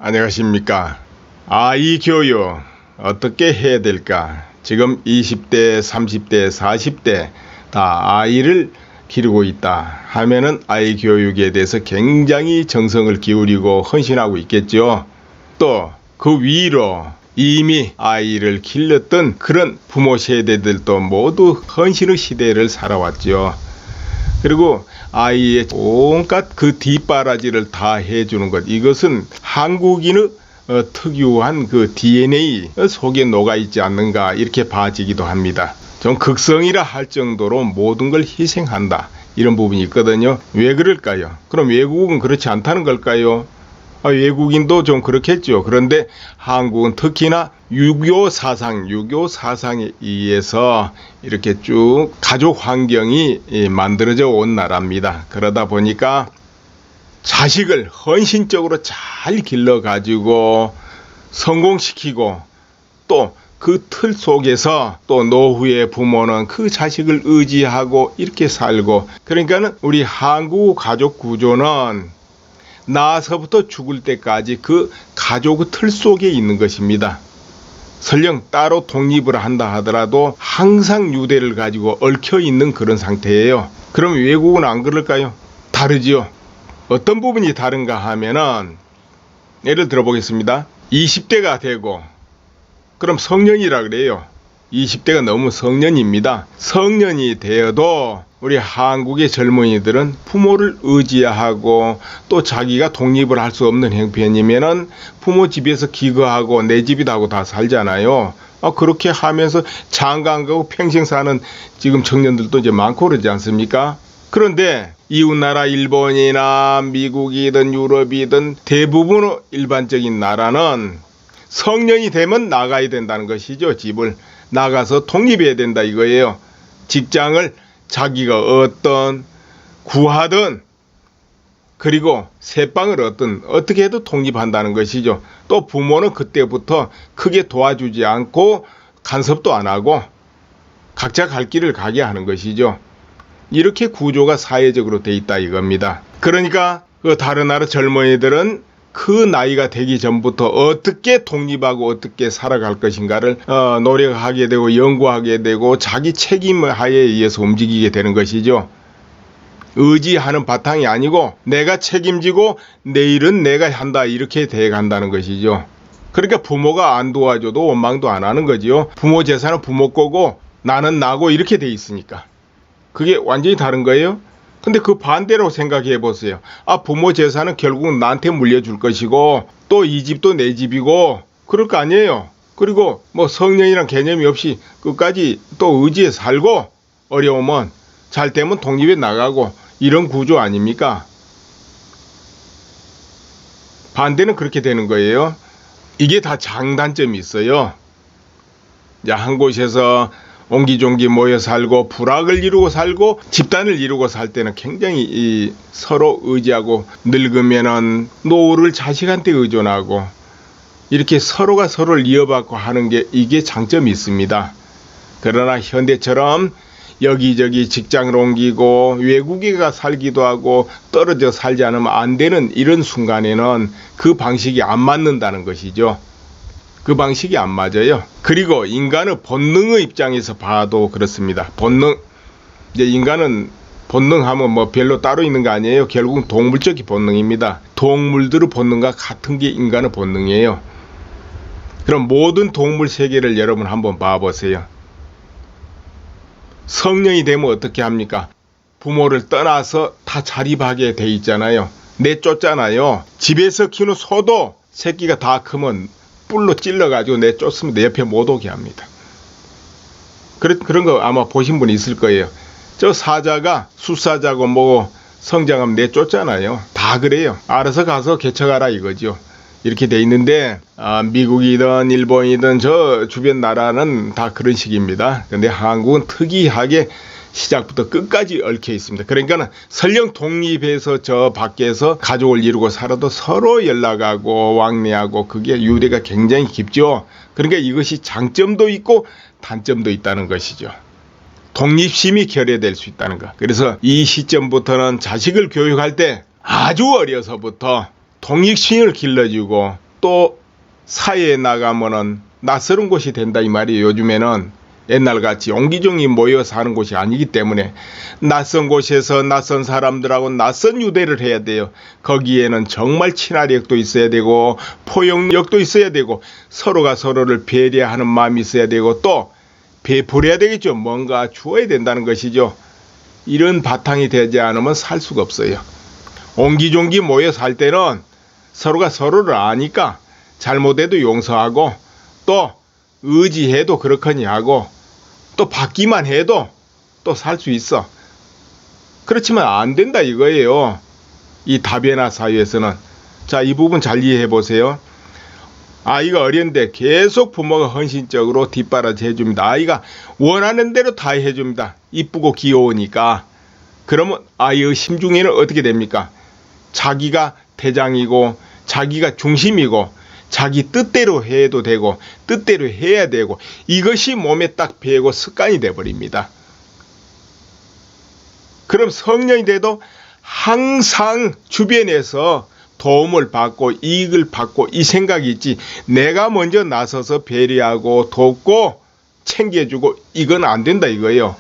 안녕하십니까. 아이 교육 어떻게 해야 될까? 지금 20대, 30대, 40대 다 아이를 기르고 있다 하면은 아이 교육에 대해서 굉장히 정성을 기울이고 헌신하고 있겠죠. 또 그 위로 이미 아이를 길렀던 그런 부모 세대들도 모두 헌신의 시대를 살아왔죠. 그리고 아이의 온갖 그 뒷바라지를 다 해주는 것, 이것은 한국인의 특유한 그 DNA 속에 녹아있지 않는가 이렇게 봐지기도 합니다. 좀 극성이라 할 정도로 모든 걸 희생한다, 이런 부분이 있거든요. 왜 그럴까요? 그럼 외국은 그렇지 않다는 걸까요? 외국인도 좀 그렇겠죠. 그런데 한국은 특히나 유교 사상에 의해서 이렇게 쭉 가족 환경이 만들어져 온 나라입니다. 그러다 보니까 자식을 헌신적으로 잘 길러가지고 성공시키고, 또 그 틀 속에서 또 노후의 부모는 그 자식을 의지하고 이렇게 살고, 그러니까는 우리 한국 가족 구조는 나서부터 죽을 때까지 그 가족의 틀 속에 있는 것입니다. 설령 따로 독립을 한다 하더라도 항상 유대를 가지고 얽혀 있는 그런 상태예요. 그럼 외국은 안 그럴까요? 다르지요. 어떤 부분이 다른가 하면은, 예를 들어 보겠습니다. 20대가 되고, 그럼 성년이라 그래요. 20대가 너무 성년입니다. 성년이 되어도 우리 한국의 젊은이들은 부모를 의지하고, 또 자기가 독립을 할 수 없는 형편이면은 부모 집에서 기거하고 내 집이다 하고 다 살잖아요. 그렇게 하면서 장가 안 가고 평생 사는 지금 청년들도 이제 많고 그러지 않습니까? 그런데 이웃나라 일본이나 미국이든 유럽이든 대부분의 일반적인 나라는 성년이 되면 나가야 된다는 것이죠. 집을 나가서 독립해야 된다 이거예요. 직장을 자기가 얻든 구하든, 그리고 새방을 얻든 어떻게 해도 독립한다는 것이죠. 또 부모는 그때부터 크게 도와주지 않고 간섭도 안 하고 각자 갈 길을 가게 하는 것이죠. 이렇게 구조가 사회적으로 돼 있다 이겁니다. 그러니까 그 다른 나라 젊은이들은 그 나이가 되기 전부터 어떻게 독립하고 어떻게 살아갈 것인가를 노력하게 되고 연구하게 되고 자기 책임 하에 의해서 움직이게 되는 것이죠. 의지하는 바탕이 아니고 내가 책임지고 내일은 내가 한다, 이렇게 돼 간다는 것이죠. 그러니까 부모가 안 도와줘도 원망도 안 하는 거지요. 부모 재산은 부모 거고 나는 나고 이렇게 돼 있으니까. 그게 완전히 다른 거예요. 근데 그 반대로 생각해 보세요. 부모 재산은 결국은 나한테 물려줄 것이고 또 이 집도 내 집이고 그럴 거 아니에요. 그리고 뭐 성년이란 개념이 없이 끝까지 또 의지에 살고, 어려우면 잘 되면 독립에 나가고, 이런 구조 아닙니까? 반대는 그렇게 되는 거예요. 이게 다 장단점이 있어요. 한 곳에서 옹기종기 모여 살고 부락을 이루고 살고 집단을 이루고 살 때는 굉장히 서로 의지하고, 늙으면은 노후를 자식한테 의존하고 이렇게 서로가 서로를 이어받고 하는 게, 이게 장점이 있습니다. 그러나 현대처럼 여기저기 직장을 옮기고 외국에 가 살기도 하고 떨어져 살지 않으면 안 되는 이런 순간에는 그 방식이 안 맞는다는 것이죠. 그 방식이 안 맞아요. 그리고 인간의 본능의 입장에서 봐도 그렇습니다. 본능. 이제 인간은 본능하면 뭐 별로 따로 있는 거 아니에요. 결국은 동물적인 본능입니다. 동물들의 본능과 같은 게 인간의 본능이에요. 그럼 모든 동물 세계를 여러분 한번 봐보세요. 성년이 되면 어떻게 합니까? 부모를 떠나서 다 자립하게 돼 있잖아요. 내쫓잖아요. 집에서 키우는 소도 새끼가 다 크면 뿔로 찔러가지고 내쫓으면 내 옆에 못 오게 합니다. 그런 거 아마 보신 분 있을 거예요. 저 사자가 숫사자고 뭐고 성장하면 내쫓잖아요. 다 그래요. 알아서 가서 개척하라 이거죠. 이렇게 돼 있는데 미국이든 일본이든 저 주변 나라는 다 그런 식입니다. 근데 한국은 특이하게 시작부터 끝까지 얽혀 있습니다. 그러니까 설령 독립해서 저 밖에서 가족을 이루고 살아도 서로 연락하고 왕래하고 그게 유대가 굉장히 깊죠. 그러니까 이것이 장점도 있고 단점도 있다는 것이죠. 독립심이 결여될 수 있다는 것. 그래서 이 시점부터는 자식을 교육할 때 아주 어려서부터 독립심을 길러주고 또 사회에 나가면은 낯설은 곳이 된다 이 말이에요. 요즘에는 옛날같이 옹기종이 모여 사는 곳이 아니기 때문에 낯선 곳에서 낯선 사람들하고 낯선 유대를 해야 돼요. 거기에는 정말 친화력도 있어야 되고 포용력도 있어야 되고 서로가 서로를 배려하는 마음이 있어야 되고 또 베풀어야 되겠죠. 뭔가 주어야 된다는 것이죠. 이런 바탕이 되지 않으면 살 수가 없어요. 옹기종기 모여 살 때는 서로가 서로를 아니까 잘못해도 용서하고 또 의지해도 그렇거니 하고 또 받기만 해도 또 살 수 있어. 그렇지만 안 된다 이거예요. 이 다변화 사회에서는. 자, 이 부분 잘 이해해 보세요. 아이가 어린데 계속 부모가 헌신적으로 뒷바라지 해줍니다. 아이가 원하는 대로 다 해줍니다. 이쁘고 귀여우니까. 그러면 아이의 심중에는 어떻게 됩니까? 자기가 대장이고 자기가 중심이고 자기 뜻대로 해도 되고 뜻대로 해야 되고 이것이 몸에 딱 배고 습관이 돼버립니다. 그럼 성년이 돼도 항상 주변에서 도움을 받고 이익을 받고 이 생각이 있지 내가 먼저 나서서 배려하고 돕고 챙겨주고 이건 안 된다 이거예요.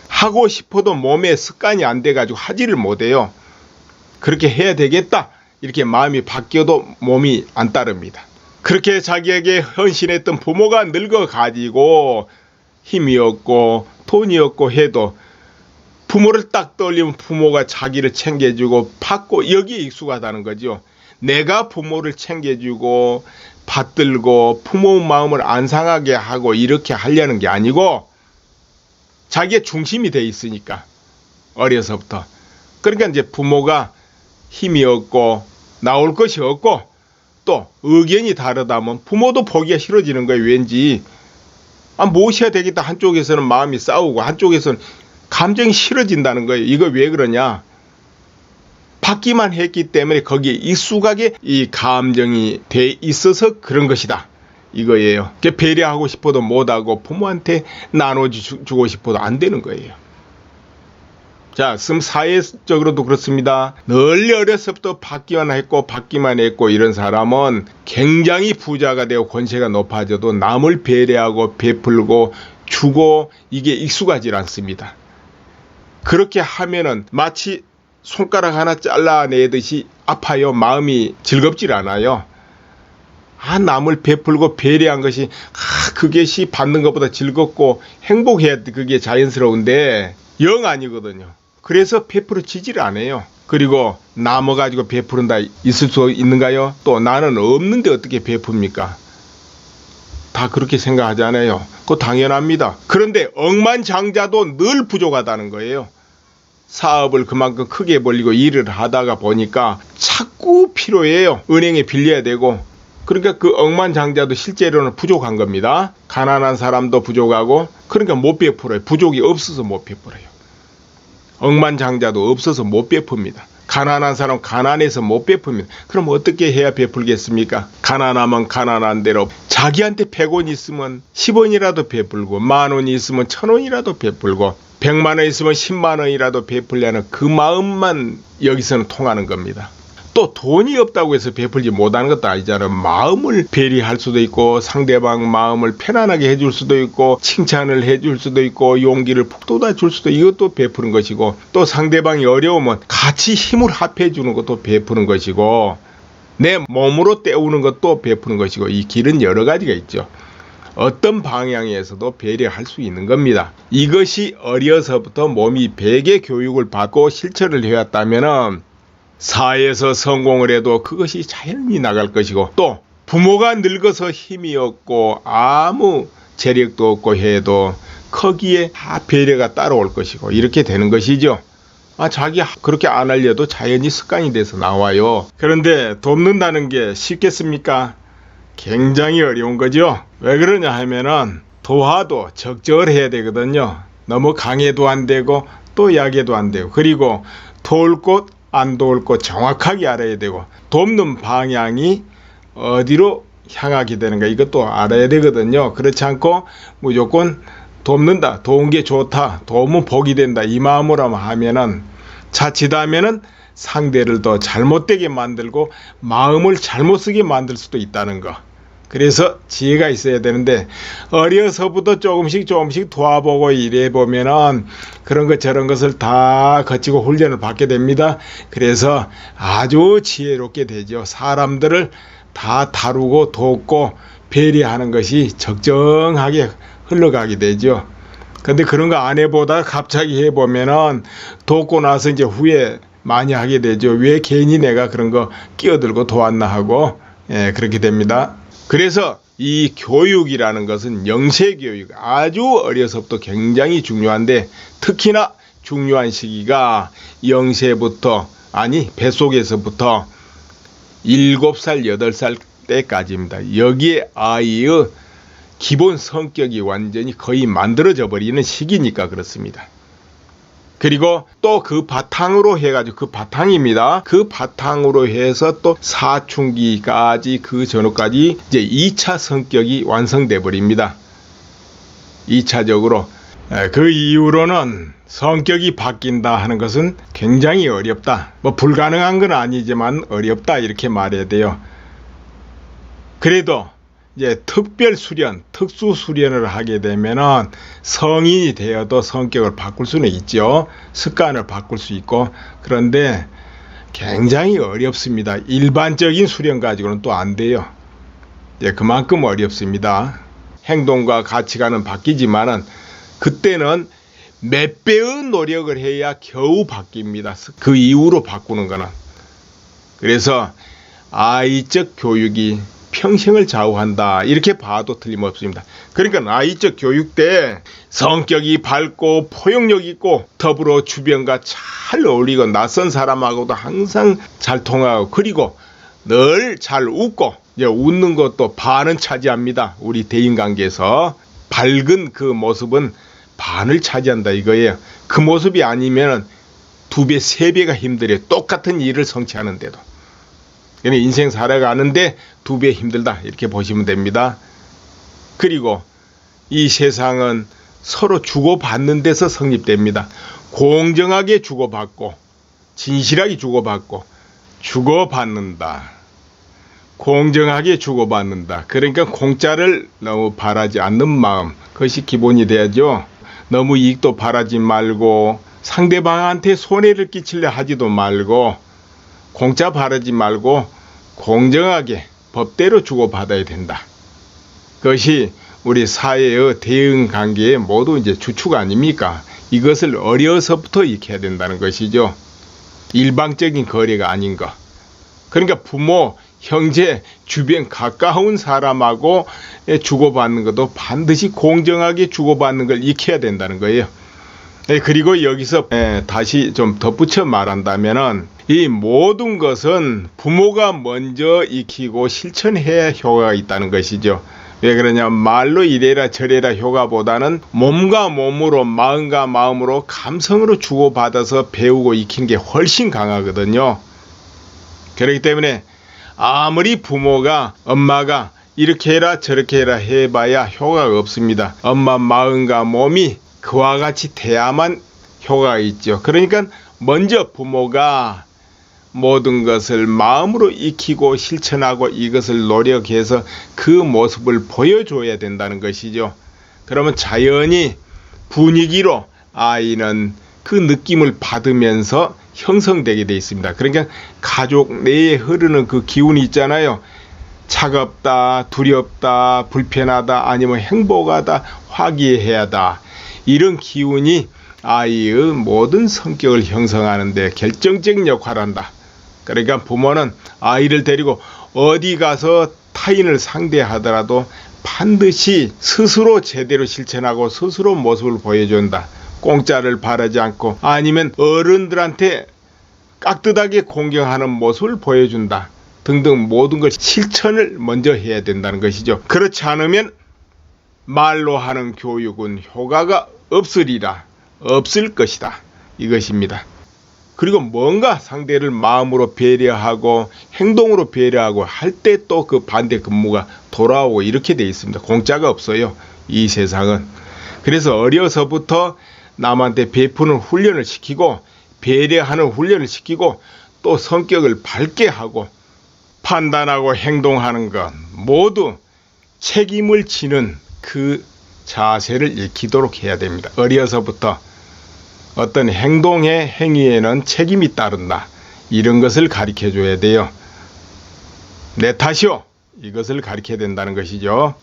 하고 싶어도 몸에 습관이 안 돼가지고 하지를 못해요. 그렇게 해야 되겠다 이렇게 마음이 바뀌어도 몸이 안 따릅니다. 그렇게 자기에게 헌신했던 부모가 늙어가지고 힘이 없고 돈이 없고 해도 부모를 딱 떠올리면 부모가 자기를 챙겨주고 받고 여기에 익숙하다는 거죠. 내가 부모를 챙겨주고 받들고 부모 마음을 안 상하게 하고 이렇게 하려는 게 아니고 자기의 중심이 돼 있으니까 어려서부터. 그러니까 이제 부모가 힘이 없고 나올 것이 없고 또 의견이 다르다면 부모도 보기가 싫어지는 거예요. 왠지 모셔야 되겠다 한쪽에서는 마음이 싸우고 한쪽에서는 감정이 싫어진다는 거예요. 이거 왜 그러냐? 받기만 했기 때문에 거기에 익숙하게 이 감정이 돼 있어서 그런 것이다. 이거예요. 배려하고 싶어도 못하고 부모한테 나눠주고 싶어도 안 되는 거예요. 자, 사회적으로도 그렇습니다. 널리 어려서부터 받기만 했고 이런 사람은 굉장히 부자가 되고 권세가 높아져도 남을 배려하고 베풀고 주고 이게 익숙하지 않습니다. 그렇게 하면은 마치 손가락 하나 잘라내듯이 아파요. 마음이 즐겁질 않아요. 남을 베풀고 배려한 것이 그것이 받는 것보다 즐겁고 행복해야 그게 자연스러운데 영 아니거든요. 그래서 베풀어지질 않아요. 그리고 남아가지고 베푸른다 있을 수 있는가요? 또 나는 없는데 어떻게 베풉니까? 다 그렇게 생각하잖아요. 그거 당연합니다. 그런데 억만장자도 늘 부족하다는 거예요. 사업을 그만큼 크게 벌리고 일을 하다가 보니까 자꾸 필요해요. 은행에 빌려야 되고. 그러니까 그 억만장자도 실제로는 부족한 겁니다. 가난한 사람도 부족하고 그러니까 못 베풀어요. 부족이 없어서 못 베풀어요. 억만장자도 없어서 못 베풉니다. 가난한 사람 가난해서 못 베풉니다. 그럼 어떻게 해야 베풀겠습니까? 가난하면 가난한 대로 자기한테 100원 있으면 10원이라도 베풀고 10,000원이 있으면 1,000원이라도 베풀고 100만 원 있으면 10만 원이라도 베풀려는 그 마음만 여기서는 통하는 겁니다. 또 돈이 없다고 해서 베풀지 못하는 것도 아니잖아요. 마음을 배려할 수도 있고 상대방 마음을 편안하게 해줄 수도 있고 칭찬을 해줄 수도 있고 용기를 북돋아 줄 수도 이것도 베푸는 것이고 또 상대방이 어려우면 같이 힘을 합해 주는 것도 베푸는 것이고 내 몸으로 때우는 것도 베푸는 것이고 이 길은 여러 가지가 있죠. 어떤 방향에서도 배려할 수 있는 겁니다. 이것이 어려서부터 몸이 배게 교육을 받고 실천을 해왔다면 사회에서 성공을 해도 그것이 자연히 나갈 것이고 또 부모가 늙어서 힘이 없고 아무 재력도 없고 해도 거기에 다 배려가 따라올 것이고 이렇게 되는 것이죠. 자기 그렇게 안 하려도 자연히 습관이 돼서 나와요. 그런데 돕는다는 게 쉽겠습니까? 굉장히 어려운 거죠. 왜 그러냐 하면은 도와도 적절해야 되거든요. 너무 강해도 안 되고 또 약해도 안 되고 그리고 도울 곳 안 도울 것 정확하게 알아야 되고 돕는 방향이 어디로 향하게 되는가 이것도 알아야 되거든요. 그렇지 않고 무조건 돕는다, 도운 게 좋다, 도우면 복이 된다 이 마음으로 하면은 자칫하면은 상대를 더 잘못되게 만들고 마음을 잘못 쓰게 만들 수도 있다는 거. 그래서 지혜가 있어야 되는데 어려서부터 조금씩 도와보고 이래보면은 그런 것 저런 것을 다 거치고 훈련을 받게 됩니다. 그래서 아주 지혜롭게 되죠. 사람들을 다 다루고 돕고 배려하는 것이 적정하게 흘러가게 되죠. 근데 그런 거 안 해보다가 갑자기 해보면은 돕고 나서 이제 후회 많이 하게 되죠. 왜 괜히 내가 그런 거 끼어들고 도왔나 하고, 예, 그렇게 됩니다. 그래서 이 교육이라는 것은 영세교육, 아주 어려서부터 굉장히 중요한데 특히나 중요한 시기가 영세부터, 아니 뱃속에서부터 7살, 8살 때까지입니다. 여기에 아이의 기본 성격이 완전히 거의 만들어져 버리는 시기니까 그렇습니다. 그리고 또 그 바탕으로 해가지고, 그 바탕입니다. 그 바탕으로 해서 또 사춘기까지, 그 전후까지 이제 2차 성격이 완성돼 버립니다. 2차적으로. 그 이후로는 성격이 바뀐다 하는 것은 굉장히 어렵다. 뭐 불가능한 건 아니지만 어렵다, 이렇게 말해야 돼요. 그래도 이제 특별 수련, 특수 수련을 하게 되면은 성인이 되어도 성격을 바꿀 수는 있죠. 습관을 바꿀 수 있고. 그런데 굉장히 어렵습니다. 일반적인 수련 가지고는 또 안 돼요. 예, 그만큼 어렵습니다. 행동과 가치관은 바뀌지만은 그때는 몇 배의 노력을 해야 겨우 바뀝니다. 그 이후로 바꾸는 거는. 그래서 아이적 교육이 평생을 좌우한다, 이렇게 봐도 틀림없습니다. 그러니까 아이적 교육 때 성격이 밝고 포용력 있고 더불어 주변과 잘 어울리고 낯선 사람하고도 항상 잘 통하고, 그리고 늘 잘 웃고, 이제 웃는 것도 반은 차지합니다. 우리 대인관계에서 밝은 그 모습은 반을 차지한다 이거예요. 그 모습이 아니면 2배, 3배가 힘들어요. 똑같은 일을 성취하는데도. 그러니까 인생 살아가는데 2배 힘들다, 이렇게 보시면 됩니다. 그리고 이 세상은 서로 주고받는 데서 성립됩니다. 공정하게 주고받고 진실하게 주고받고, 주고받는다, 공정하게 주고받는다. 그러니까 공짜를 너무 바라지 않는 마음, 그것이 기본이 돼야죠. 너무 이익도 바라지 말고 상대방한테 손해를 끼치려 하지도 말고, 공짜 바라지 말고 공정하게 법대로 주고받아야 된다. 그것이 우리 사회의 대응관계의 모두 이제 주축 아닙니까? 이것을 어려서부터 익혀야 된다는 것이죠. 일방적인 거래가 아닌 것. 그러니까 부모, 형제, 주변 가까운 사람하고 주고받는 것도 반드시 공정하게 주고받는 걸 익혀야 된다는 거예요. 그리고 여기서 다시 좀 덧붙여 말한다면은, 이 모든 것은 부모가 먼저 익히고 실천해야 효과가 있다는 것이죠. 왜 그러냐, 말로 이래라 저래라 효과보다는 몸과 몸으로, 마음과 마음으로, 감성으로 주고받아서 배우고 익히는 게 훨씬 강하거든요. 그렇기 때문에 아무리 부모가, 엄마가 이렇게 해라 저렇게 해라 해봐야 효과가 없습니다. 엄마 마음과 몸이 그와 같이 돼야만 효과가 있죠. 그러니까 먼저 부모가 모든 것을 마음으로 익히고 실천하고 이것을 노력해서 그 모습을 보여줘야 된다는 것이죠. 그러면 자연히 분위기로 아이는 그 느낌을 받으면서 형성되게 되어 있습니다. 그러니까 가족 내에 흐르는 그 기운이 있잖아요. 차갑다, 두렵다, 불편하다, 아니면 행복하다, 화기애애하다, 이런 기운이 아이의 모든 성격을 형성하는 데 결정적인 역할을 한다. 그러니까 부모는 아이를 데리고 어디 가서 타인을 상대하더라도 반드시 스스로 제대로 실천하고 스스로 모습을 보여준다. 공짜를 바라지 않고, 아니면 어른들한테 깍듯하게 공경하는 모습을 보여준다 등등 모든 것 실천을 먼저 해야 된다는 것이죠. 그렇지 않으면 말로 하는 교육은 효과가 없으리라, 없을 것이다, 이것입니다. 그리고 뭔가 상대를 마음으로 배려하고 행동으로 배려하고 할 때 또 그 반대 근무가 돌아오고, 이렇게 돼 있습니다. 공짜가 없어요, 이 세상은. 그래서 어려서부터 남한테 베푸는 훈련을 시키고 배려하는 훈련을 시키고 또 성격을 밝게 하고 판단하고 행동하는 것 모두 책임을 지는 그 자세를 익히도록 해야 됩니다. 어려서부터 어떤 행동의 행위에는 책임이 따른다. 이런 것을 가르쳐 줘야 돼요. 내 탓이요. 이것을 가르쳐야 된다는 것이죠.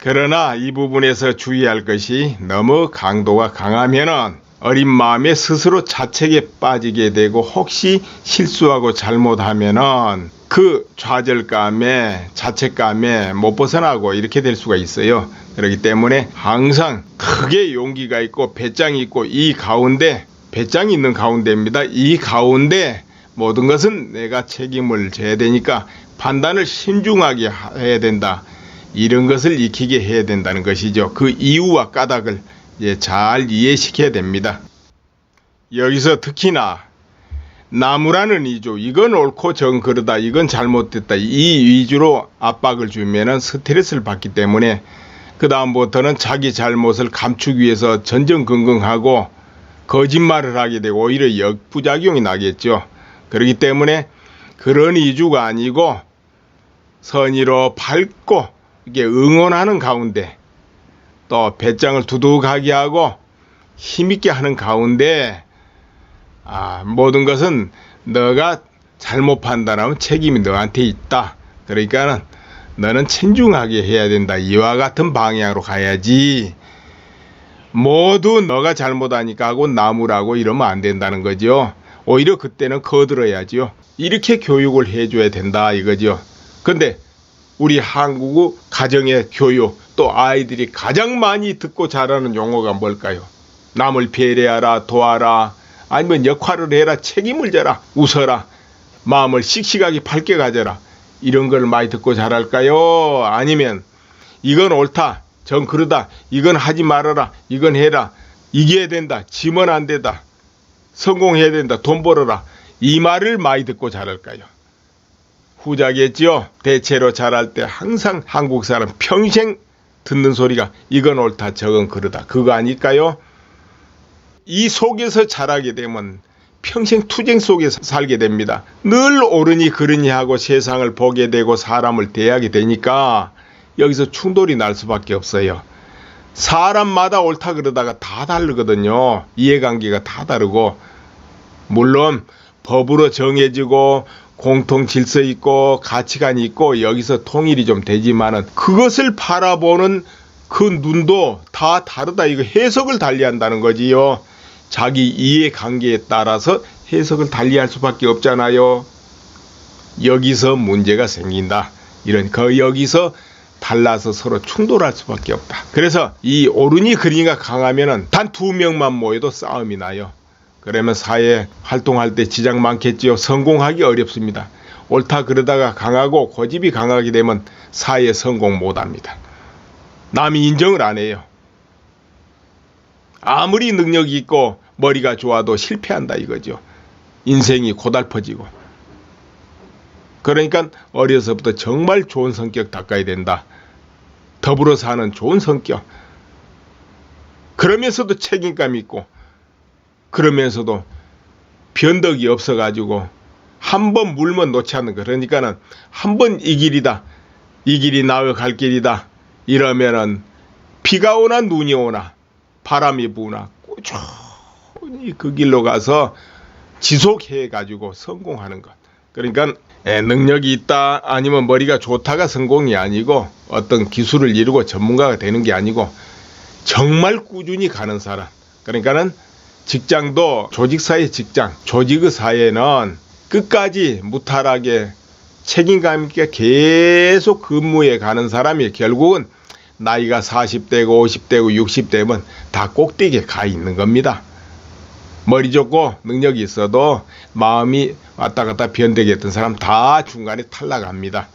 그러나 이 부분에서 주의할 것이 너무 강도가 강하면은 어린 마음에 스스로 자책에 빠지게 되고 혹시 실수하고 잘못하면은 그 좌절감에 자책감에 못 벗어나고 이렇게 될 수가 있어요. 그렇기 때문에 항상 크게 용기가 있고 배짱이 있고 이 가운데 배짱이 있는 가운데입니다. 이 가운데 모든 것은 내가 책임을 져야 되니까 판단을 신중하게 해야 된다. 이런 것을 익히게 해야 된다는 것이죠. 그 이유와 까닭을 잘 이해시켜야 됩니다. 여기서 특히나 나무라는 이주, 이건 옳고 정 그르다, 이건 잘못됐다, 이 위주로 압박을 주면은 스트레스를 받기 때문에 그 다음부터는 자기 잘못을 감추기 위해서 전전긍긍하고 거짓말을 하게 되고 오히려 역부작용이 나겠죠. 그렇기 때문에 그런 이주가 아니고 선의로 밝고 이게 응원하는 가운데 또 배짱을 두둑하게 하고 힘있게 하는 가운데 모든 것은 너가 잘못 판단하면 책임이 너한테 있다. 그러니까 너는 신중하게 해야 된다. 이와 같은 방향으로 가야지. 모두 너가 잘못하니까 하고 나무라고 이러면 안 된다는 거죠. 오히려 그때는 거들어야죠. 이렇게 교육을 해줘야 된다 이거죠. 근데 우리 한국 가정의 교육 또 아이들이 가장 많이 듣고 자라는 용어가 뭘까요? 남을 배려하라, 도와라, 아니면 역할을 해라, 책임을 져라, 웃어라, 마음을 씩씩하게 밝게 가져라. 이런 걸 많이 듣고 자랄까요? 아니면 이건 옳다, 정 그르다, 이건 하지 말아라, 이건 해라, 이겨야 된다, 지면 안 된다, 성공해야 된다, 돈 벌어라. 이 말을 많이 듣고 자랄까요? 후자겠죠. 대체로 자랄 때 항상 한국 사람 평생 듣는 소리가 이건 옳다, 저건 그르다. 그거 아닐까요? 이 속에서 자라게 되면 평생 투쟁 속에서 살게 됩니다. 늘 옳으니 그르니 하고 세상을 보게 되고 사람을 대하게 되니까 여기서 충돌이 날 수밖에 없어요. 사람마다 옳다 그러다가 다 다르거든요. 이해관계가 다 다르고 물론 법으로 정해지고 공통 질서 있고 가치관이 있고 여기서 통일이 좀 되지만은 그것을 바라보는 그 눈도 다 다르다. 이거 해석을 달리한다는 거지요. 자기 이해관계에 따라서 해석을 달리할 수밖에 없잖아요. 여기서 문제가 생긴다. 여기서 달라서 서로 충돌할 수밖에 없다. 그래서 이 옳으니 그르니가 강하면은 단 2명만 모여도 싸움이 나요. 그러면 사회 활동할 때 지장 많겠지요. 성공하기 어렵습니다. 옳다 그러다가 강하고 고집이 강하게 되면 사회에 성공 못합니다. 남이 인정을 안 해요. 아무리 능력이 있고 머리가 좋아도 실패한다 이거죠. 인생이 고달퍼지고. 그러니까 어려서부터 정말 좋은 성격 닦아야 된다. 더불어 사는 좋은 성격. 그러면서도 책임감 있고 그러면서도 변덕이 없어가지고 한 번 물면 놓지 않는 거. 그러니까는 한 번 이 길이다, 이 길이 나의 갈 길이다 이러면은 비가 오나 눈이 오나 바람이 부나 꾸준히 그 길로 가서 지속해 가지고 성공하는 것. 그러니까 능력이 있다 아니면 머리가 좋다가 성공이 아니고 어떤 기술을 이루고 전문가가 되는 게 아니고 정말 꾸준히 가는 사람. 그러니까는 직장도 조직사회 직장, 조직의 사회는 끝까지 무탈하게 책임감 있게 계속 근무해 가는 사람이 결국은 나이가 40대고 50대고 60대면 다 꼭대기에 가 있는 겁니다. 머리 좋고 능력이 있어도 마음이 왔다 갔다 변덕이 했던 사람 다 중간에 탈락합니다.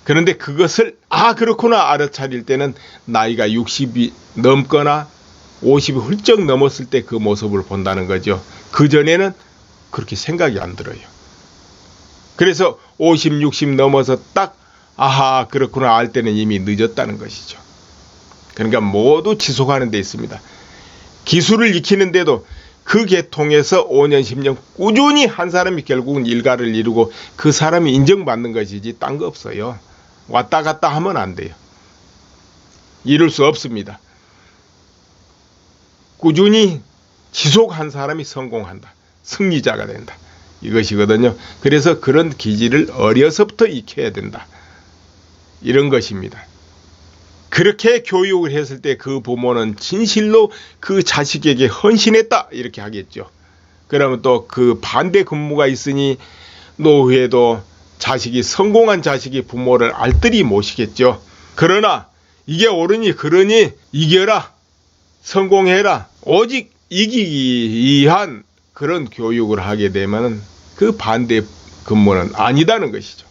그런데 그것을 그렇구나 알아차릴 때는 나이가 60이 넘거나 50이 훌쩍 넘었을 때 그 모습을 본다는 거죠. 그전에는 그렇게 생각이 안 들어요. 그래서 50, 60 넘어서 딱 그렇구나 알 때는 이미 늦었다는 것이죠. 그러니까 모두 지속하는 데 있습니다. 기술을 익히는데도 그 계통에서 5년 10년 꾸준히 한 사람이 결국은 일가를 이루고 그 사람이 인정받는 것이지 딴 거 없어요. 왔다 갔다 하면 안 돼요. 이룰 수 없습니다. 꾸준히 지속한 사람이 성공한다. 승리자가 된다. 이것이거든요. 그래서 그런 기질을 어려서부터 익혀야 된다. 이런 것입니다. 그렇게 교육을 했을 때 그 부모는 진실로 그 자식에게 헌신했다 이렇게 하겠죠. 그러면 또 그 반대 근무가 있으니 노후에도 자식이 성공한 자식이 부모를 알뜰히 모시겠죠. 그러나 이게 옳으니 그러니 이겨라, 성공해라, 오직 이기기 위한 그런 교육을 하게 되면 그 반대 근무는 아니다는 것이죠.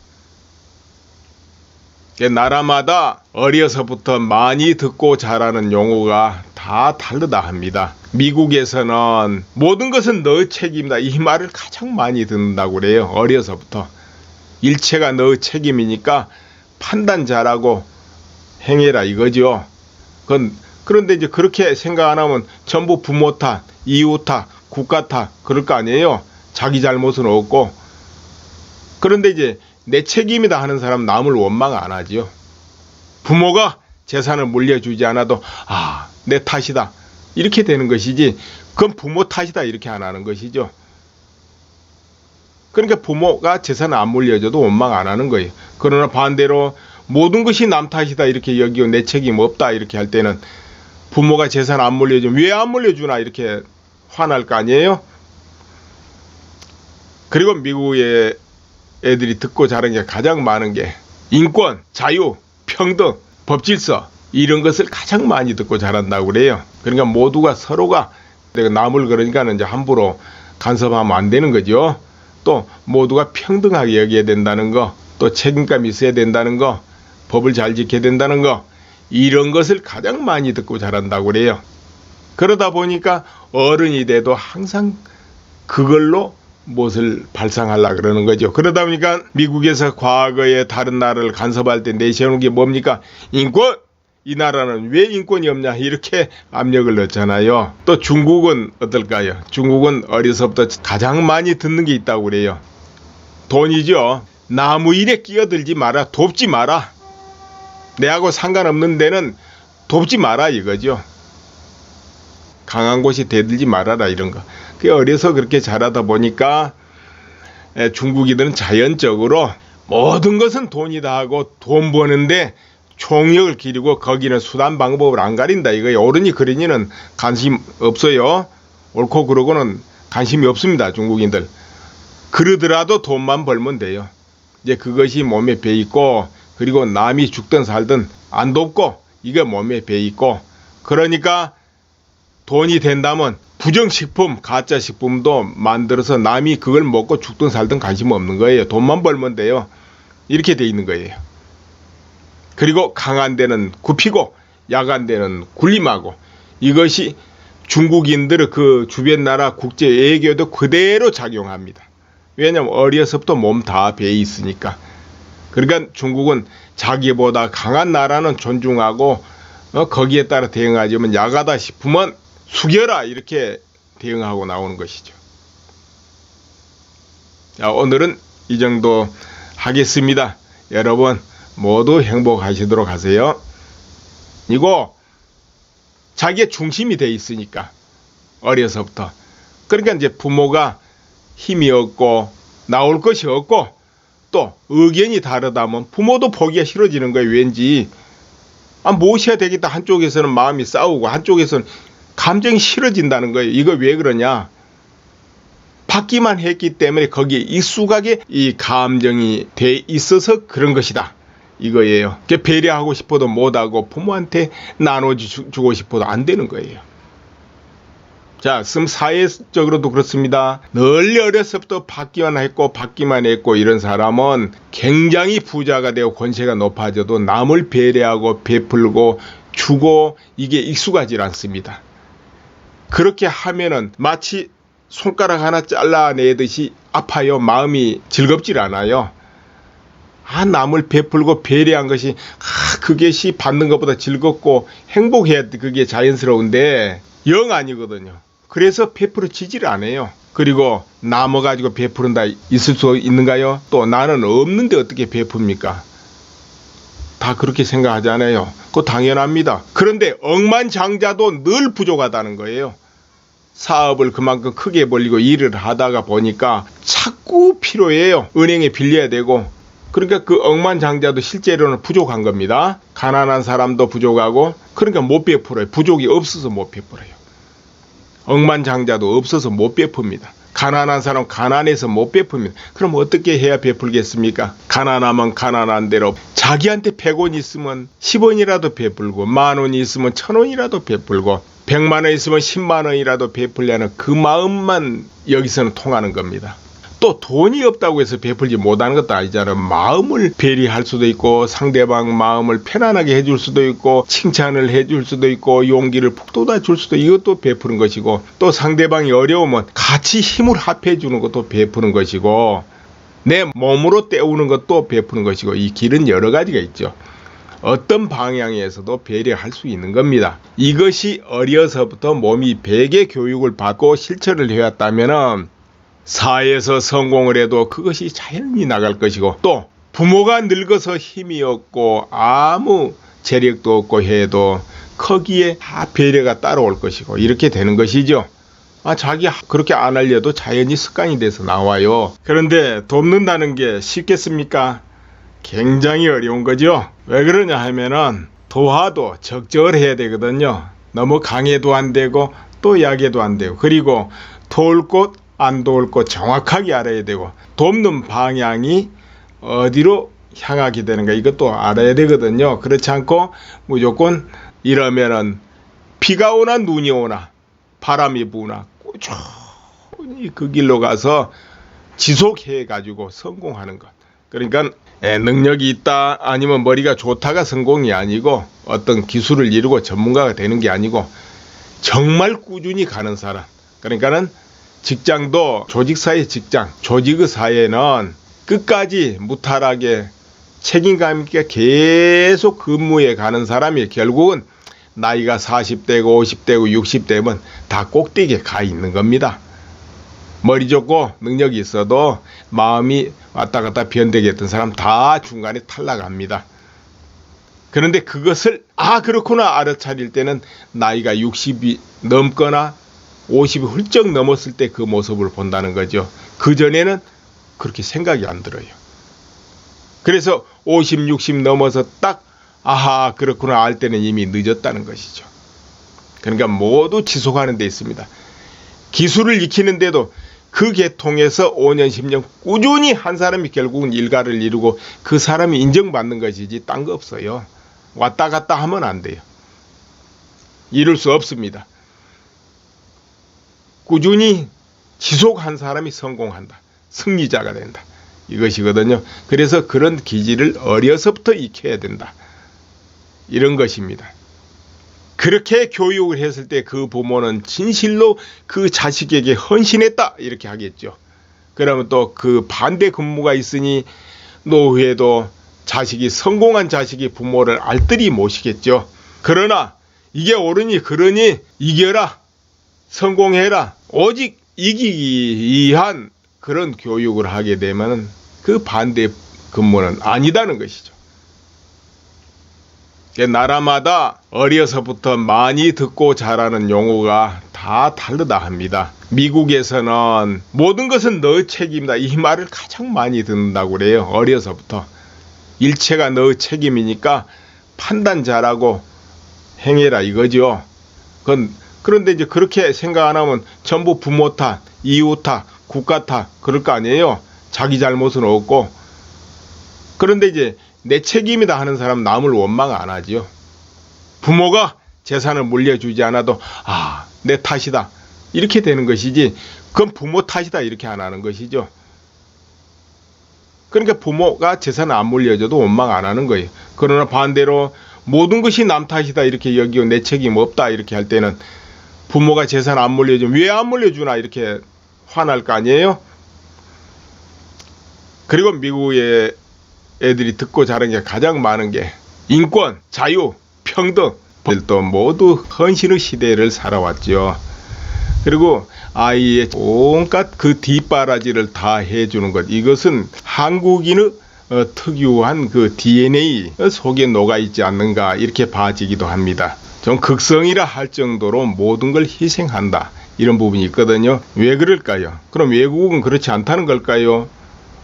나라마다 어려서부터 많이 듣고 자라는 용어가 다 다르다 합니다. 미국에서는 모든 것은 너 책임이다 이 말을 가장 많이 듣는다고 그래요. 어려서부터 일체가 너 책임이니까 판단 잘하고 행해라 이거죠. 그런데 이제 그렇게 생각 안 하면 전부 부모 탓, 이웃 탓, 국가 탓 그럴 거 아니에요. 자기 잘못은 없고. 그런데 이제 내 책임이다 하는 사람 남을 원망 안 하지요. 부모가 재산을 물려주지 않아도 내 탓이다 이렇게 되는 것이지 그건 부모 탓이다 이렇게 안 하는 것이죠. 그러니까 부모가 재산을 안 물려줘도 원망 안 하는 거예요. 그러나 반대로 모든 것이 남 탓이다 이렇게 여기고 내 책임 없다 이렇게 할 때는 부모가 재산 안 물려주면 왜 안 물려주나 이렇게 화날 거 아니에요. 그리고 미국의 애들이 듣고 자란 게 가장 많은 게 인권, 자유, 평등, 법질서 이런 것을 가장 많이 듣고 자란다고 그래요. 그러니까 모두가 서로가 내가 남을 그러니까는 이제 함부로 간섭하면 안 되는 거죠. 또 모두가 평등하게 여겨야 된다는 거, 또 책임감이 있어야 된다는 거, 법을 잘 지켜야 된다는 거 이런 것을 가장 많이 듣고 자란다고 그래요. 그러다 보니까 어른이 돼도 항상 그걸로 무엇을 발상하려고 그러는 거죠. 그러다 보니까 미국에서 과거에 다른 나라를 간섭할 때 내세우는 게 뭡니까? 인권! 이 나라는 왜 인권이 없냐 이렇게 압력을 넣잖아요. 또 중국은 어떨까요? 중국은 어려서부터 가장 많이 듣는 게 있다고 그래요. 돈이죠. 나무 일에 끼어들지 마라. 돕지 마라. 내하고 상관없는 데는 돕지 마라 이거죠. 강한 곳이 대들지 말아라 이런 거. 그 어려서 그렇게 자라다 보니까 중국인들은 자연적으로 모든 것은 돈이다 하고 돈 버는데 총력을 기르고 거기는 수단 방법을 안 가린다 이거예요. 어른이 그러니는 관심 없어요. 옳고 그러고는 관심이 없습니다. 중국인들. 그러더라도 돈만 벌면 돼요. 이제 그것이 몸에 배있고 그리고 남이 죽든 살든 안 돕고 이게 몸에 배있고 그러니까 돈이 된다면 부정식품, 가짜식품도 만들어서 남이 그걸 먹고 죽든 살든 관심 없는 거예요. 돈만 벌면 돼요. 이렇게 돼 있는 거예요. 그리고 강한 데는 굽히고 약한 데는 군림하고 이것이 중국인들의 그 주변 나라 국제 외교도 그대로 작용합니다. 왜냐하면 어려서부터 몸 다 배에 있으니까. 그러니까 중국은 자기보다 강한 나라는 존중하고 거기에 따라 대응하지만 약하다 싶으면 숙여라 이렇게 대응하고 나오는 것이죠. 자, 오늘은 이 정도 하겠습니다. 여러분 모두 행복하시도록 하세요. 이거 자기의 중심이 돼 있으니까 어려서부터. 그러니까 이제 부모가 힘이 없고 나올 것이 없고 또 의견이 다르다면 부모도 보기가 싫어지는 거예요. 왠지 모셔야 되겠다 한쪽에서는 마음이 싸우고 한쪽에서는 감정이 싫어진다는 거예요. 이거 왜 그러냐? 받기만 했기 때문에 거기에 익숙하게 이 감정이 돼 있어서 그런 것이다. 이거예요. 배려하고 싶어도 못하고 부모한테 나눠주고 싶어도 안 되는 거예요. 자, 사회적으로도 그렇습니다. 늘 어려서부터 받기만 했고 이런 사람은 굉장히 부자가 되고 권세가 높아져도 남을 배려하고 베풀고 주고 이게 익숙하지 않습니다. 그렇게 하면은 마치 손가락 하나 잘라내듯이 아파요. 마음이 즐겁질 않아요. 남을 베풀고 배려한 것이 그것이 받는 것보다 즐겁고 행복해야 그게 자연스러운데 영 아니거든요. 그래서 베풀어지지를 않아요. 그리고 남어 가지고 베푸른다 있을 수 있는가요? 또 나는 없는데 어떻게 베풉니까? 다 그렇게 생각하잖아요. 그거 당연합니다. 그런데 억만장자도 늘 부족하다는 거예요. 사업을 그만큼 크게 벌리고 일을 하다가 보니까 자꾸 필요해요. 은행에 빌려야 되고. 그러니까 그 억만장자도 실제로는 부족한 겁니다. 가난한 사람도 부족하고, 그러니까 못 베풀어요. 부족이 없어서 못 베풀어요. 억만장자도 없어서 못 베풉니다. 가난한 사람 가난해서 못 베풉니다. 그럼 어떻게 해야 베풀겠습니까? 가난하면 가난한 대로 자기한테 100원 있으면 10원이라도 베풀고, 10,000원이 있으면 1,000원이라도 베풀고, 100만 원 있으면 10만 원이라도 베풀려는 그 마음만 여기서는 통하는 겁니다. 또 돈이 없다고 해서 베풀지 못하는 것도 아니잖아요. 마음을 배려할 수도 있고, 상대방 마음을 편안하게 해줄 수도 있고, 칭찬을 해줄 수도 있고, 용기를 푹 돋아줄 수도 있고, 이것도 베푸는 것이고, 또 상대방이 어려우면 같이 힘을 합해 주는 것도 베푸는 것이고, 내 몸으로 때우는 것도 베푸는 것이고, 이 길은 여러 가지가 있죠. 어떤 방향에서도 배려할 수 있는 겁니다. 이것이 어려서부터 몸이 베개 교육을 받고 실천을 해왔다면은 사회에서 성공을 해도 그것이 자연히 나갈 것이고, 또 부모가 늙어서 힘이 없고 아무 재력도 없고 해도 거기에 다 배려가 따라올 것이고, 이렇게 되는 것이죠. 자기 그렇게 안 하려도 자연히 습관이 돼서 나와요. 그런데 돕는다는 게 쉽겠습니까? 굉장히 어려운 거죠. 왜 그러냐 하면은 도와도 적절해야 되거든요. 너무 강해도 안 되고 또 약해도 안 되고, 그리고 도울 곳 안 도울 곳 정확하게 알아야 되고, 돕는 방향이 어디로 향하게 되는가 이것도 알아야 되거든요. 그렇지 않고 무조건 이러면은 비가 오나 눈이 오나 바람이 부나 꾸준히 그 길로 가서 지속해 가지고 성공하는 것. 그러니까 능력이 있다 아니면 머리가 좋다가 성공이 아니고, 어떤 기술을 이루고 전문가가 되는 게 아니고 정말 꾸준히 가는 사람. 그러니까는 직장도 조직사회 직장, 조직의 사회는 끝까지 무탈하게 책임감 있게 계속 근무해 가는 사람이 결국은 나이가 40대고 50대고 60대면 다 꼭대기에 가 있는 겁니다. 머리 좋고 능력이 있어도 마음이 왔다 갔다 변되게 했던 사람 다 중간에 탈락합니다. 그런데 그것을 그렇구나 알아차릴 때는 나이가 60이 넘거나 50이 훌쩍 넘었을 때 그 모습을 본다는 거죠. 그전에는 그렇게 생각이 안 들어요. 그래서 50, 60 넘어서 딱 그렇구나 알 때는 이미 늦었다는 것이죠. 그러니까 모두 지속하는 데 있습니다. 기술을 익히는데도 그 계통에서 5년, 10년 꾸준히 한 사람이 결국은 일가를 이루고 그 사람이 인정받는 것이지 딴 거 없어요. 왔다 갔다 하면 안 돼요. 이룰 수 없습니다. 꾸준히 지속한 사람이 성공한다. 승리자가 된다. 이것이거든요. 그래서 그런 기질을 어려서부터 익혀야 된다. 이런 것입니다. 그렇게 교육을 했을 때 그 부모는 진실로 그 자식에게 헌신했다 이렇게 하겠죠. 그러면 또 그 반대 근무가 있으니 노후에도 자식이 성공한 자식이 부모를 알뜰히 모시겠죠. 그러나 이게 옳으니 그러니 이겨라, 성공해라, 오직 이기기 위한 그런 교육을 하게 되면 그 반대 근무는 아니다는 것이죠. 나라마다 어려서부터 많이 듣고 자라는 용어가 다 다르다 합니다. 미국에서는 모든 것은 너 책임이다 이 말을 가장 많이 듣는다고 그래요. 어려서부터 일체가 너 책임이니까 판단 잘하고 행해라 이거죠. 그런데 이제 그렇게 생각 안 하면 전부 부모 탓, 이웃 탓, 국가 탓 그럴 거 아니에요. 자기 잘못은 없고. 그런데 이제 내 책임이다 하는 사람 남을 원망 안 하지요. 부모가 재산을 물려주지 않아도 내 탓이다 이렇게 되는 것이지, 그건 부모 탓이다 이렇게 안 하는 것이죠. 그러니까 부모가 재산을 안 물려줘도 원망 안 하는 거예요. 그러나 반대로 모든 것이 남 탓이다 이렇게 여기고 내 책임 없다 이렇게 할 때는 부모가 재산 안 물려주면 왜 안 물려주나 이렇게 화날 거 아니에요. 그리고 미국의 애들이 듣고 자란 게 가장 많은 게 인권, 자유, 평등. 또 모두 헌신의 시대를 살아왔죠. 그리고 아이의 온갖 그 뒷바라지를 다 해주는 것. 이것은 한국인의 특유한 그 DNA 속에 녹아있지 않는가 이렇게 봐지기도 합니다. 좀 극성이라 할 정도로 모든 걸 희생한다. 이런 부분이 있거든요. 왜 그럴까요? 그럼 외국은 그렇지 않다는 걸까요?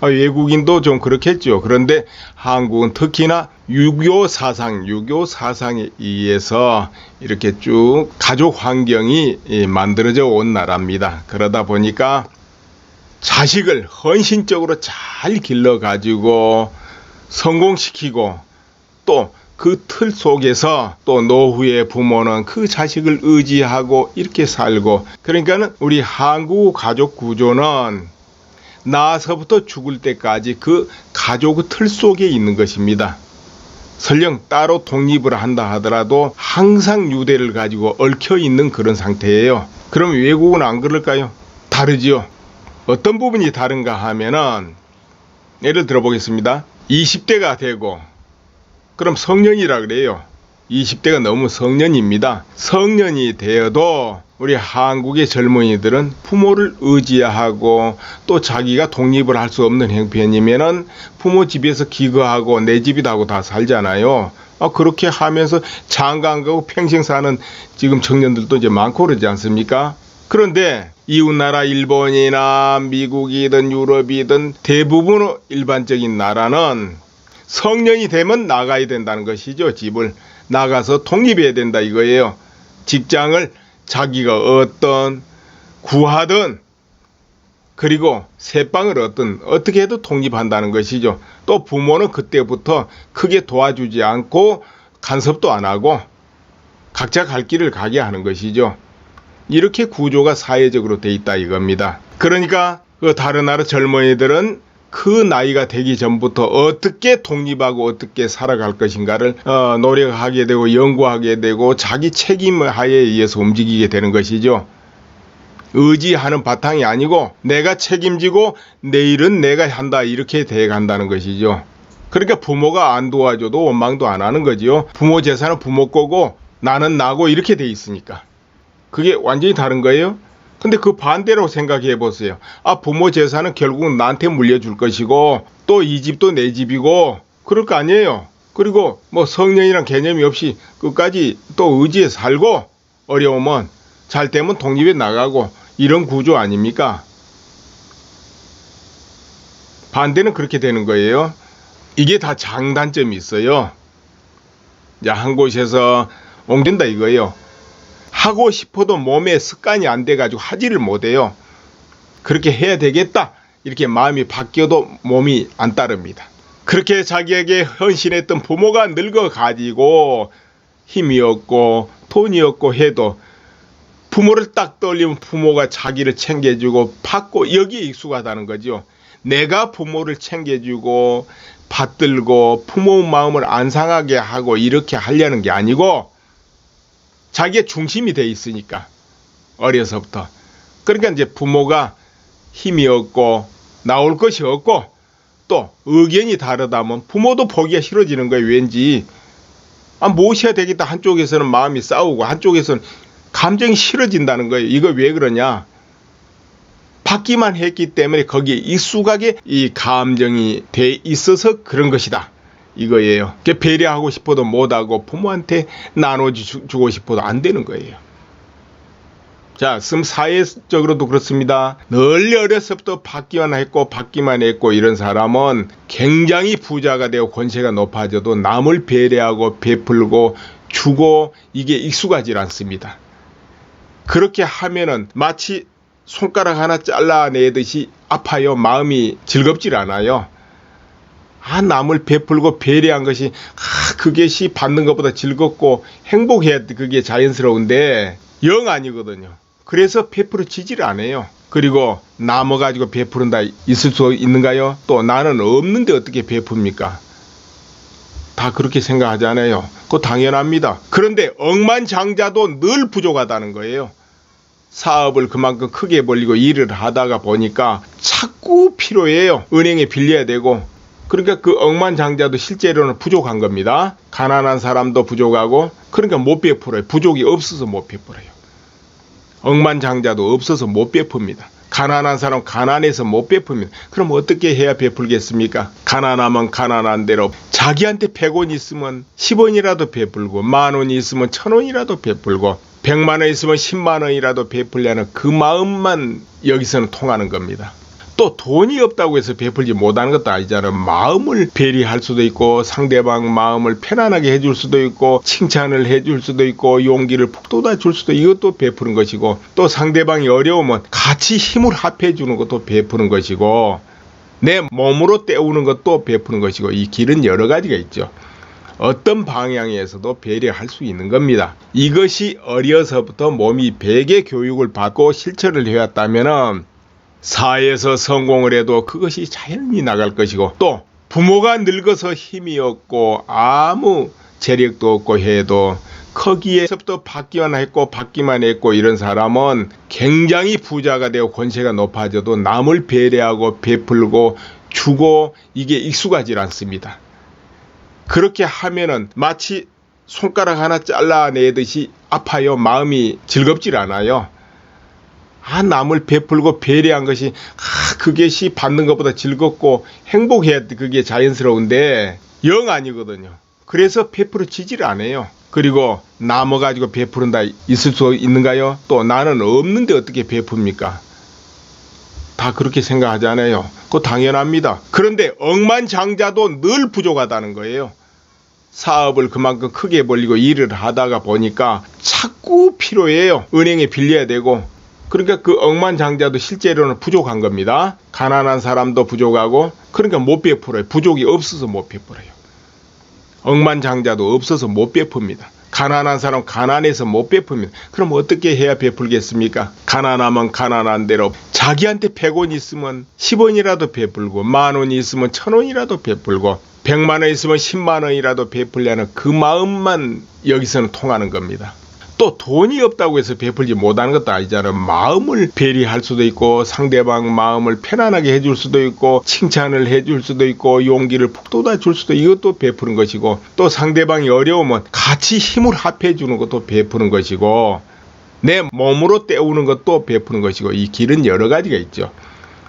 외국인도 좀 그렇겠죠. 그런데 한국은 특히나 유교 사상에 의해서 이렇게 쭉 가족 환경이 만들어져 온 나라입니다. 그러다 보니까 자식을 헌신적으로 잘 길러가지고 성공시키고 또 그 틀 속에서 또 노후의 부모는 그 자식을 의지하고 이렇게 살고, 그러니까는 우리 한국 가족 구조는 나서부터 죽을 때까지 그 가족의 틀 속에 있는 것입니다. 설령 따로 독립을 한다 하더라도 항상 유대를 가지고 얽혀 있는 그런 상태예요. 그럼 외국은 안 그럴까요? 다르지요. 어떤 부분이 다른가 하면은 예를 들어 보겠습니다. 20대가 되고 그럼 성년이라 그래요. 20대가 너무 성년입니다. 성년이 되어도 우리 한국의 젊은이들은 부모를 의지하고 또 자기가 독립을 할 수 없는 형편이면은 부모 집에서 기거하고 내 집이다 하고 다 살잖아요. 그렇게 하면서 장가 안 가고 평생 사는 지금 청년들도 이제 많고 그러지 않습니까? 그런데 이웃나라 일본이나 미국이든 유럽이든 대부분의 일반적인 나라는 성년이 되면 나가야 된다는 것이죠. 집을 나가서 독립해야 된다 이거예요. 직장을 자기가 얻든 구하든 그리고 새방을 얻든 어떻게 해도 독립한다는 것이죠. 또 부모는 그때부터 크게 도와주지 않고 간섭도 안 하고 각자 갈 길을 가게 하는 것이죠. 이렇게 구조가 사회적으로 돼 있다 이겁니다. 그러니까 그 다른 나라 젊은이들은 그 나이가 되기 전부터 어떻게 독립하고 어떻게 살아갈 것인가를 노력하게 되고 연구하게 되고 자기 책임하에 의해서 움직이게 되는 것이죠. 의지하는 바탕이 아니고 내가 책임지고 내일은 내가 한다 이렇게 돼 간다는 것이죠. 그러니까 부모가 안 도와줘도 원망도 안 하는 거지요. 부모 재산은 부모 거고 나는 나고 이렇게 돼 있으니까. 그게 완전히 다른 거예요. 근데 그 반대로 생각해 보세요. 부모 재산은 결국은 나한테 물려줄 것이고 또 이 집도 내 집이고 그럴 거 아니에요. 그리고 뭐 성년이란 개념이 없이 끝까지 또 의지에 살고 어려우면 잘 되면 독립에 나가고 이런 구조 아닙니까? 반대는 그렇게 되는 거예요. 이게 다 장단점이 있어요. 한 곳에서 옮긴다 이거예요. 하고 싶어도 몸에 습관이 안 돼가지고 하지를 못해요. 그렇게 해야 되겠다 이렇게 마음이 바뀌어도 몸이 안 따릅니다. 그렇게 자기에게 헌신했던 부모가 늙어가지고 힘이 없고 돈이 없고 해도 부모를 딱 떠올리면 부모가 자기를 챙겨주고 받고 여기에 익숙하다는 거죠. 내가 부모를 챙겨주고 받들고 부모 마음을 안 상하게 하고 이렇게 하려는 게 아니고 자기의 중심이 돼 있으니까 어려서부터. 그러니까 이제 부모가 힘이 없고 나올 것이 없고 또 의견이 다르다면 부모도 보기가 싫어지는 거예요. 왠지 모셔야 되겠다 한쪽에서는 마음이 싸우고 한쪽에서는 감정이 싫어진다는 거예요. 이거 왜 그러냐? 받기만 했기 때문에 거기에 익숙하게 이 감정이 돼 있어서 그런 것이다 이거예요. 배려하고 싶어도 못하고 부모한테 나눠주고 싶어도 안 되는 거예요. 자, 사회적으로도 그렇습니다. 널리 어려서부터 받기만 했고 이런 사람은 굉장히 부자가 되고 권세가 높아져도 남을 배려하고 베풀고 주고 이게 익숙하지 않습니다. 그렇게 하면은 마치 손가락 하나 잘라내듯이 아파요. 마음이 즐겁질 않아요. 남을 베풀고 배려한 것이 그것이 받는 것보다 즐겁고 행복해야 그게 자연스러운데 영 아니거든요. 그래서 베풀어지질 않아요. 그리고 남아가지고 베푸른다 있을 수 있는가요? 또 나는 없는데 어떻게 베풉니까? 다 그렇게 생각하잖아요. 그거 당연합니다. 그런데 억만장자도 늘 부족하다는 거예요. 사업을 그만큼 크게 벌리고 일을 하다가 보니까 자꾸 필요해요. 은행에 빌려야 되고. 그러니까 그 억만장자도 실제로는 부족한 겁니다. 가난한 사람도 부족하고 그러니까 못 베풀어요. 부족이 없어서 못 베풀어요. 억만장자도 없어서 못 베풉니다. 가난한 사람 가난해서 못 베풉니다. 그럼 어떻게 해야 베풀겠습니까? 가난하면 가난한 대로 자기한테 100원 있으면 10원이라도 베풀고, 10,000원이 있으면 1,000원이라도 베풀고, 100만 원 있으면 10만 원이라도 베풀려는 그 마음만 여기서는 통하는 겁니다. 또 돈이 없다고 해서 베풀지 못하는 것도 아니잖아요. 마음을 배려할 수도 있고, 상대방 마음을 편안하게 해줄 수도 있고, 칭찬을 해줄 수도 있고, 용기를 북돋아 줄 수도 있고, 이것도 베푸는 것이고, 또 상대방이 어려우면 같이 힘을 합해 주는 것도 베푸는 것이고, 내 몸으로 때우는 것도 베푸는 것이고, 이 길은 여러 가지가 있죠. 어떤 방향에서도 배려할 수 있는 겁니다. 이것이 어려서부터 몸이 베개 교육을 받고 실천을 해왔다면은 사회에서 성공을 해도 그것이 자연히 나갈 것이고, 또 부모가 늙어서 힘이 없고 아무 재력도 없고 해도 거기에서부터 받기만 했고 이런 사람은 굉장히 부자가 되고 권세가 높아져도 남을 배려하고 베풀고 주고 이게 익숙하지 않습니다. 그렇게 하면은 마치 손가락 하나 잘라내듯이 아파요. 마음이 즐겁질 않아요. 남을 베풀고 배려한 것이 그것이 받는 것보다 즐겁고 행복해야 그게 자연스러운데 영 아니거든요. 그래서 베풀어지질 않아요. 그리고 남어 가지고 베푸른다 있을 수 있는가요? 또 나는 없는데 어떻게 베풉니까? 다 그렇게 생각하잖아요. 그거 당연합니다. 그런데 억만장자도 늘 부족하다는 거예요. 사업을 그만큼 크게 벌리고 일을 하다가 보니까 자꾸 필요해요. 은행에 빌려야 되고. 그러니까 그 억만장자도 실제로는 부족한 겁니다. 가난한 사람도 부족하고, 그러니까 못 베풀어요. 부족이 없어서 못 베풀어요. 억만장자도 없어서 못 베풉니다. 가난한 사람 가난해서 못 베풉니다. 그럼 어떻게 해야 베풀겠습니까? 가난하면 가난한 대로 자기한테 100원 있으면 10원이라도 베풀고, 10,000원이 있으면 1,000원이라도 베풀고, 100만 원 있으면 10만 원이라도 베풀려는 그 마음만 여기서는 통하는 겁니다. 또 돈이 없다고 해서 베풀지 못하는 것도 아니잖아요. 마음을 배려할 수도 있고, 상대방 마음을 편안하게 해줄 수도 있고, 칭찬을 해줄 수도 있고, 용기를 북돋아 줄 수도 있고, 이것도 베푸는 것이고, 또 상대방이 어려우면 같이 힘을 합해 주는 것도 베푸는 것이고, 내 몸으로 때우는 것도 베푸는 것이고, 이 길은 여러 가지가 있죠.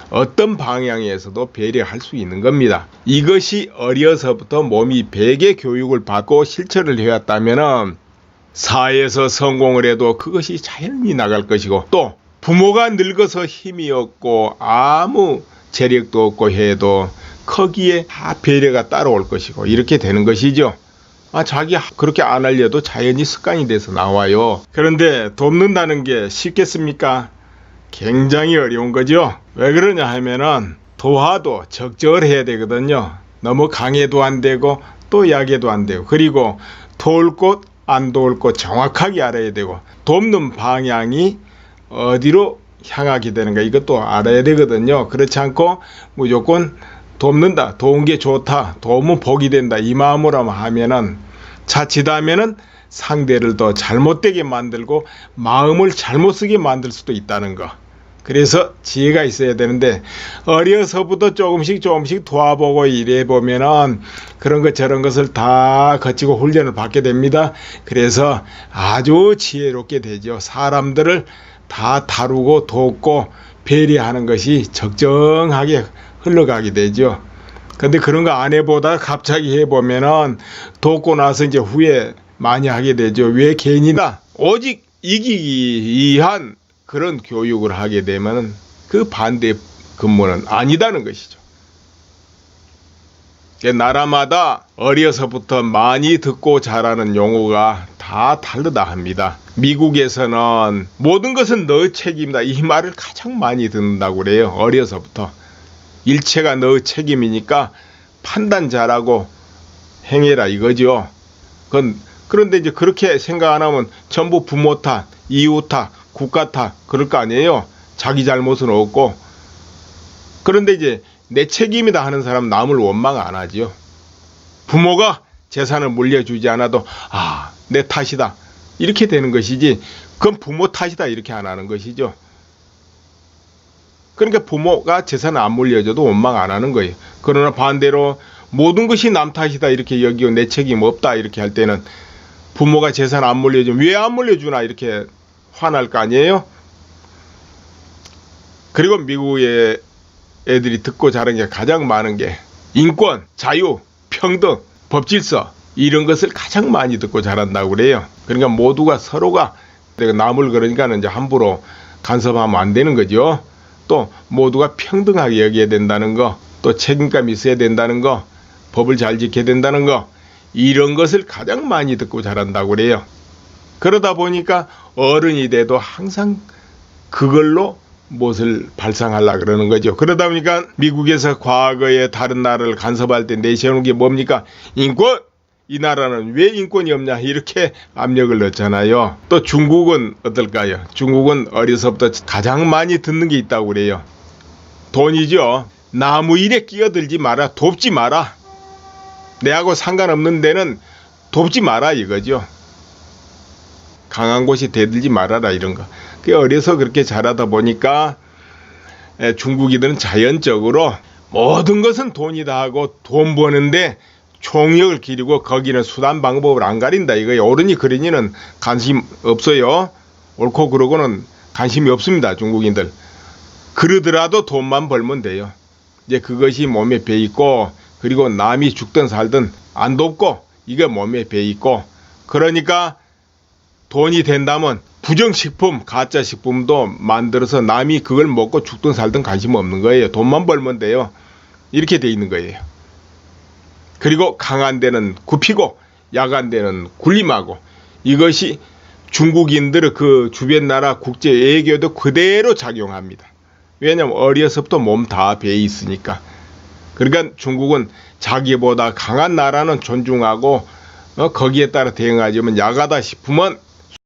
어떤 방향에서도 배려할 수 있는 겁니다. 이것이 어려서부터 몸이 베개 교육을 받고 실천을 해왔다면은 사회에서 성공을 해도 그것이 자연히 나갈 것이고, 또 부모가 늙어서 힘이 없고 아무 재력도 없고 해도 거기에 다 배려가 따라올 것이고 이렇게 되는 것이죠. 자기 그렇게 안 하려도 자연히 습관이 돼서 나와요. 그런데 돕는다는 게 쉽겠습니까? 굉장히 어려운 거죠. 왜 그러냐 하면은 도와도 적절해야 되거든요. 너무 강해도 안 되고 또 약해도 안 되고, 그리고 도울 곳 안 도울 것 정확하게 알아야 되고, 돕는 방향이 어디로 향하게 되는가 이것도 알아야 되거든요. 그렇지 않고 무조건 돕는다, 도운 게 좋다, 도우면 복이 된다 이 마음으로 하면은 자칫하면은 상대를 더 잘못되게 만들고 마음을 잘못 쓰게 만들 수도 있다는 거. 그래서 지혜가 있어야 되는데 어려서부터 조금씩 도와보고 일해보면은 그런 것 저런 것을 다 거치고 훈련을 받게 됩니다. 그래서 아주 지혜롭게 되죠. 사람들을 다 다루고 돕고 배려하는 것이 적정하게 흘러가게 되죠. 근데 그런 거 안 해보다 갑자기 해보면은 돕고 나서 이제 후회 많이 하게 되죠. 왜 괜히나 오직 이기기 위한 그런 교육을 하게 되면 그 반대 근무는 아니다는 것이죠. 나라마다 어려서부터 많이 듣고 자라는 용어가 다 다르다 합니다. 미국에서는 모든 것은 너의 책임이다 이 말을 가장 많이 듣는다고 그래요. 어려서부터 일체가 너의 책임이니까 판단 잘하고 행해라 이거죠. 그런데 이제 그렇게 생각 안 하면 전부 부모 탓, 이웃 탓, 국가 탓 그럴 거 아니에요. 자기 잘못은 없고. 그런데 이제 내 책임이다 하는 사람은 남을 원망 안 하지요. 부모가 재산을 물려주지 않아도 내 탓이다 이렇게 되는 것이지, 그건 부모 탓이다 이렇게 안 하는 것이죠. 그러니까 부모가 재산을 안 물려줘도 원망 안 하는 거예요. 그러나 반대로 모든 것이 남 탓이다 이렇게 여기고 내 책임 없다 이렇게 할 때는, 부모가 재산 안 물려주면 왜 안 물려주나 이렇게 화날 거 아니에요. 그러니까 부모가 재산 안 물려주나 이렇게 할 때는, 부모가 재산 안 물려주면 왜 안 물려주나 이렇게 화날 거 아니에요. 그러니까 부모가 재산 안 물려주나 이렇게 할 때는 그리고 미국의 애들이 듣고 자란 게 가장 많은 게 인권, 자유, 평등, 법질서 이런 것을 가장 많이 듣고 자란다고 그래요. 그러니까 모두가 서로가 내가 남을 그러니까는 이제 함부로 간섭하면 안 되는 거죠. 또 모두가 평등하게 여겨야 된다는 거, 또 책임감 있어야 된다는 거, 법을 잘 지켜야 된다는 거 이런 것을 가장 많이 듣고 자란다고 그래요. 그러다 보니까 어른이 돼도 항상 그걸로 무엇을 발상하려고 그러는 거죠. 그러다 보니까 미국에서 과거에 다른 나라를 간섭할 때 내세우는 게 뭡니까? 인권! 이 나라는 왜 인권이 없냐 이렇게 압력을 넣잖아요. 또 중국은 어떨까요? 중국은 어려서부터 가장 많이 듣는 게 있다고 그래요. 돈이죠. 나무 일에 끼어들지 마라. 돕지 마라. 내하고 상관없는 데는 돕지 마라 이거죠. 강한 곳이 대들지 말아라 이런 거. 어려서 그렇게 자라다 보니까 중국인들은 자연적으로 모든 것은 돈이다 하고 돈 버는데 총력을 기르고 거기는 수단 방법을 안 가린다 이거예요. 어른이 그러니는 관심 없어요. 옳고 그러고는 관심이 없습니다. 중국인들. 그러더라도 돈만 벌면 돼요. 이제 그것이 몸에 배있고 그리고 남이 죽든 살든 안 돕고 이게 몸에 배있고 그러니까 돈이 된다면 부정식품, 가짜식품도 만들어서 남이 그걸 먹고 죽든 살든 관심 없는 거예요. 돈만 벌면 돼요. 이렇게 돼 있는 거예요. 그리고 강한 데는 굽히고 약한 데는 군림하고 이것이 중국인들의 그 주변 나라 국제 외교도 그대로 작용합니다. 왜냐하면 어려서부터 몸 다 배에 있으니까. 그러니까 중국은 자기보다 강한 나라는 존중하고 거기에 따라 대응하지만 약하다 싶으면